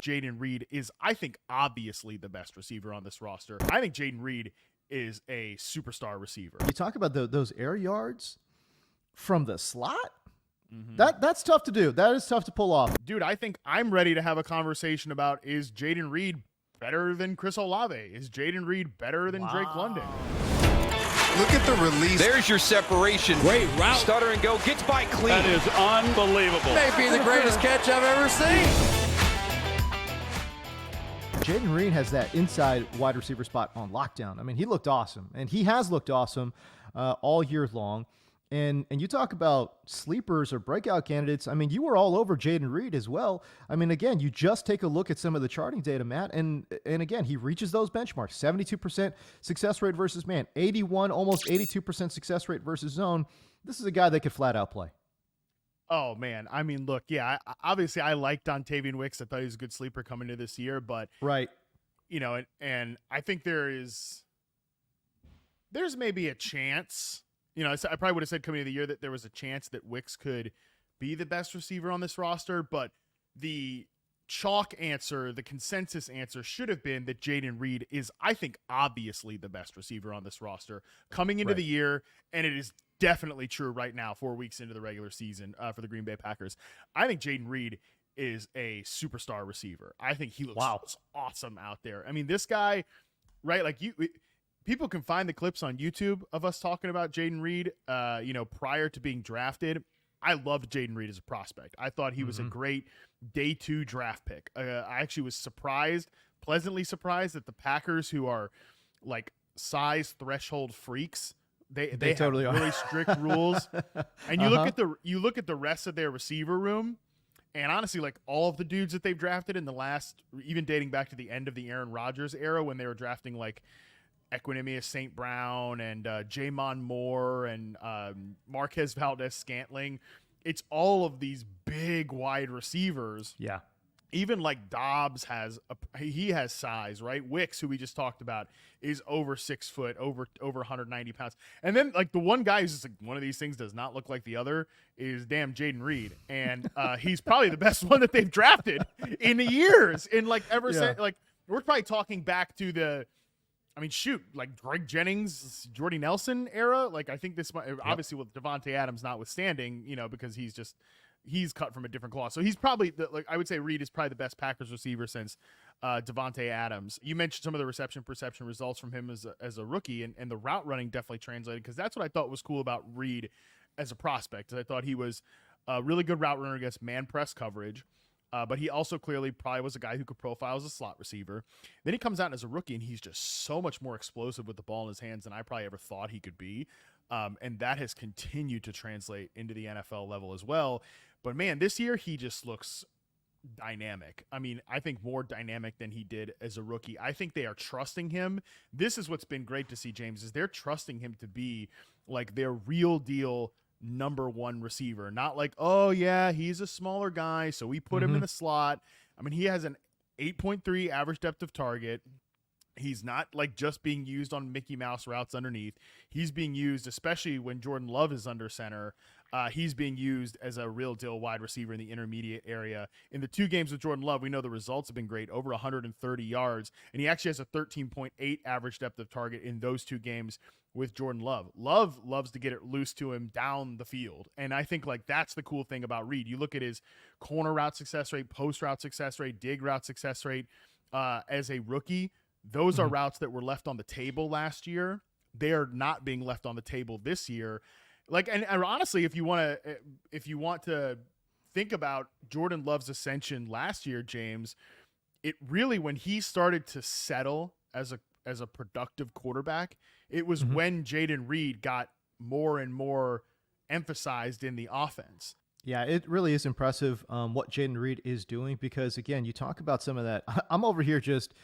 Jayden Reed is, I think, obviously the best receiver on this roster. I think Jayden Reed is a superstar receiver. You talk about those air yards from the slot. That's tough to do. That is tough to pull off. Dude, I think I'm ready to have a conversation about, is Jayden Reed better than Chris Olave? Is Jayden Reed better than Drake London? Look at the release. There's your separation. Great route. Stutter and go. Gets by clean. That is unbelievable. Maybe the greatest catch I've ever seen. Jayden Reed has that inside wide receiver spot on lockdown. I mean, he looked awesome, and he has looked awesome all year long. And you talk about sleepers or breakout candidates. I mean, you were all over Jayden Reed as well. I mean, again, you just take a look at some of the charting data, Matt, and again, he reaches those benchmarks. 72% success rate versus man, 81, almost 82% success rate versus zone. This is a guy that could flat out play. Oh, man. I mean, look, yeah, obviously I liked Dontavian Wicks. I thought he was a good sleeper coming into this year, but, right, you know, and I think there's maybe a chance. You know, I probably would have said coming into the year that there was a chance that Wicks could be the best receiver on this roster, but the chalk answer, the consensus answer should have been that Jayden Reed is, I think, obviously the best receiver on this roster coming into the year, and it is definitely true right now, 4 weeks into the regular season for the Green Bay Packers. I think Jayden Reed is a superstar receiver. I think he looks awesome out there. I mean, this guy, right, like people can find the clips on YouTube of us talking about Jayden Reed, prior to being drafted. I loved Jayden Reed as a prospect. I thought he was a great day 2 draft pick. I actually was pleasantly surprised that the Packers, who are like size threshold freaks, they totally have are. really strict rules. And you look at the rest of their receiver room, and honestly, like all of the dudes that they've drafted in the last, even dating back to the end of the Aaron Rodgers era, when they were drafting like Equinemius St. Brown and Jamon Moore and Marquez Valdez-Scantling. It's all of these big wide receivers. Yeah. Even like Dobbs has size, right? Wicks, who we just talked about, is over 6 foot, over 190 pounds. And then like the one guy who's just like one of these things does not look like the other is damn Jayden Reed. And he's probably the best one that they've drafted in years. In like ever since, like we're probably talking back to like Greg Jennings, Jordy Nelson era. Like I think this might, obviously with Devontae Adams notwithstanding, because he's cut from a different cloth. So he's probably I would say Reed is probably the best Packers receiver since Devontae Adams. You mentioned some of the reception perception results from him as a rookie, and the route running definitely translated, because that's what I thought was cool about Reed as a prospect. I thought he was a really good route runner against man press coverage. But he also clearly probably was a guy who could profile as a slot receiver. Then he comes out as a rookie, and he's just so much more explosive with the ball in his hands than I probably ever thought he could be. And that has continued to translate into the NFL level as well. But, man, this year he just looks dynamic. I mean, I think more dynamic than he did as a rookie. I think they are trusting him. This is what's been great to see, James, is they're trusting him to be like their real deal number 1 receiver, not like, oh yeah, he's a smaller guy, so we put him in the slot. I mean, he has an 8.3 average depth of target. He's not like just being used on Mickey Mouse routes underneath. He's being used, especially when Jordan Love is under center. He's being used as a real deal wide receiver in the intermediate area. In the 2 games with Jordan Love, we know the results have been great, over 130 yards, and he actually has a 13.8 average depth of target in those 2 games with Jordan Love. Love loves to get it loose to him down the field. And I think like that's the cool thing about Reed. You look at his corner route success rate, post route success rate, dig route success rate as a rookie. Those are routes that were left on the table last year. They are not being left on the table this year. Like, and honestly, if you want to think about Jordan Love's ascension last year, James, it really, when he started to settle as a productive quarterback, it was when Jayden Reed got more and more emphasized in the offense. Yeah, it really is impressive what Jayden Reed is doing, because again, you talk about some of that. I'm over here just,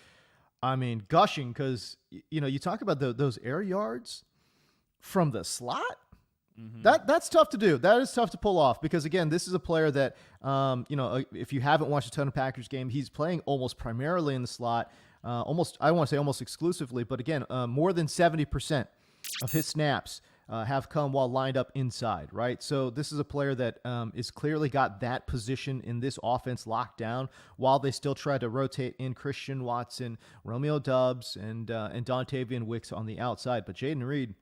gushing, because you talk about those air yards from the slot. That's tough to do. That is tough to pull off, because again, this is a player that if you haven't watched a ton of Packers game, he's playing almost primarily in the slot. I want to say almost exclusively, but again, more than 70% of his snaps have come while lined up inside, right? So this is a player that is clearly got that position in this offense locked down while they still try to rotate in Christian Watson, Romeo Doubs, and Dontavian Wicks on the outside. But Jayden Reed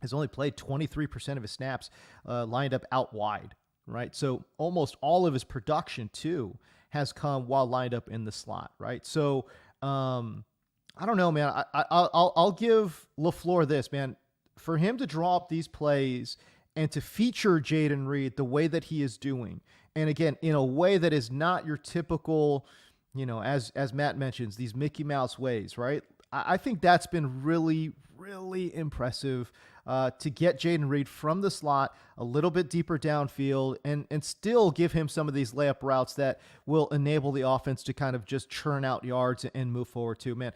has only played 23% of his snaps lined up out wide, right? So almost all of his production, too, has come while lined up in the slot, right? So I don't know, man. I'll give LaFleur this, man. For him to draw up these plays and to feature Jayden Reed the way that he is doing, and again, in a way that is not your typical, as Matt mentions, these Mickey Mouse ways, right? I think that's been really, really impressive to get Jayden Reed from the slot a little bit deeper downfield and still give him some of these layup routes that will enable the offense to kind of just churn out yards and move forward too. Man,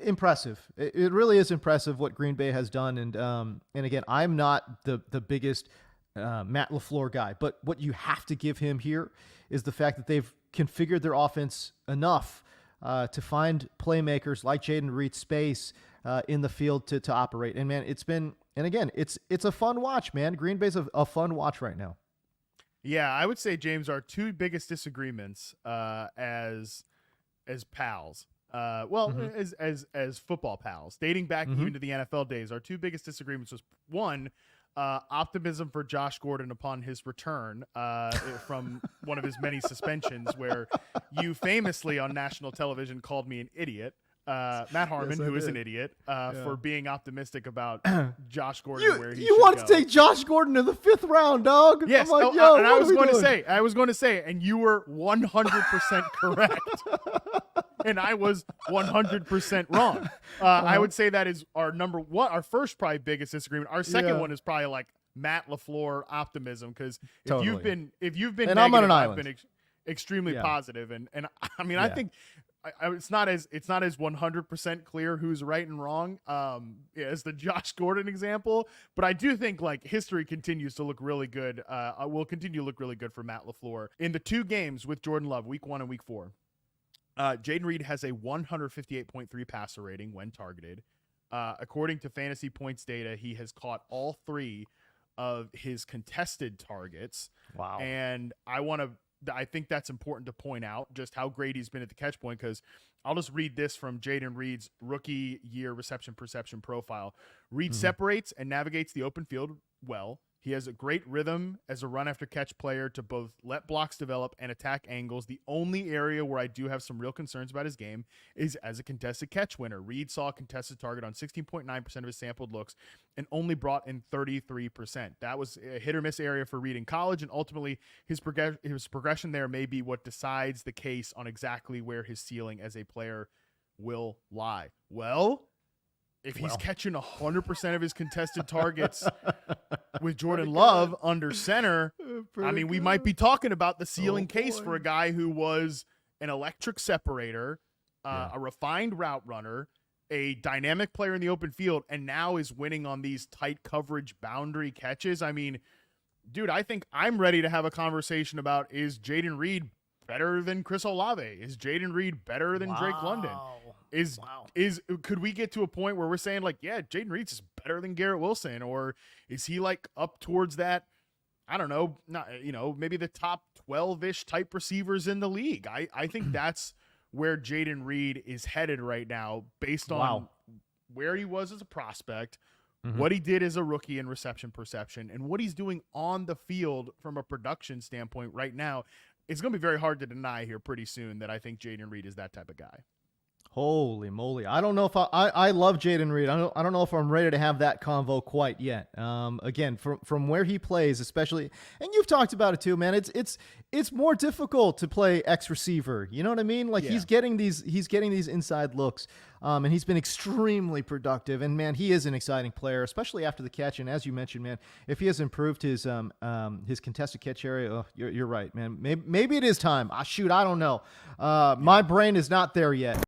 impressive. It really is impressive what Green Bay has done. And again, I'm not the biggest Matt LaFleur guy, but what you have to give him here is the fact that they've configured their offense enough to find playmakers like Jayden Reed space in the field to operate. And man, it's a fun watch, man. Green Bay's a fun watch right now. Yeah, I would say, James, our two biggest disagreements as pals. As football pals, dating back even to the NFL days, our two biggest disagreements was one, optimism for Josh Gordon upon his return from one of his many suspensions, where you famously on national television called me an idiot. Matt Harmon, who is an idiot, for being optimistic about Josh Gordon where he you should want go. to take Josh Gordon in the 5th round, dog? Yes, I'm like, and I was going to say, and you were 100% correct. And I was 100% wrong. I would say that is our number one, our first probably biggest disagreement. Our second one is probably like Matt LaFleur optimism, because if you've been and negative, I'm on an I've island. been extremely positive. And I mean, I think it's not as 100% clear who's right and wrong as the Josh Gordon example, but I do think like history continues to look really good. Will continue to look really good for Matt LaFleur in the two games with Jordan Love, week 1 and week 4. Jayden Reed has a 158.3 passer rating when targeted. According to Fantasy Points data, he has caught all 3 of his contested targets. Wow. And I think that's important to point out just how great he's been at the catch point, because I'll just read this from Jayden Reed's rookie year reception perception profile. Reed separates and navigates the open field well. He has a great rhythm as a run after catch player to both let blocks develop and attack angles. The only area where I do have some real concerns about his game is as a contested catch winner. Reed saw a contested target on 16.9% of his sampled looks and only brought in 33%. That was a hit or miss area for Reed in college, and ultimately his progression there may be what decides the case on exactly where his ceiling as a player will lie. Well, if he's catching 100% of his contested targets with Jordan Love under center, we might be talking about the ceiling case for a guy who was an electric separator, a refined route runner, a dynamic player in the open field, and now is winning on these tight coverage boundary catches. I mean, dude, I think I'm ready to have a conversation about, is Jayden Reed better than Chris Olave? Is Jayden Reed better than Drake London? Could we get to a point where we're saying like, yeah, Jayden Reed's is better than Garrett Wilson, or is he like up towards that? I don't know, maybe the top 12-ish type receivers in the league. I think that's where Jayden Reed is headed right now, based on where he was as a prospect, what he did as a rookie in reception perception, and what he's doing on the field from a production standpoint right now. It's going to be very hard to deny here pretty soon that I think Jayden Reed is that type of guy. Holy moly. I don't know if I love Jayden Reed. I don't know if I'm ready to have that convo quite yet. Again, from where he plays, especially, and you've talked about it too, man, it's more difficult to play X receiver. You know what I mean? Like he's getting these inside looks. And he's been extremely productive, and man, he is an exciting player, especially after the catch. And as you mentioned, man, if he has improved his contested catch area, you're right, man. Maybe it is time. I don't know. My brain is not there yet.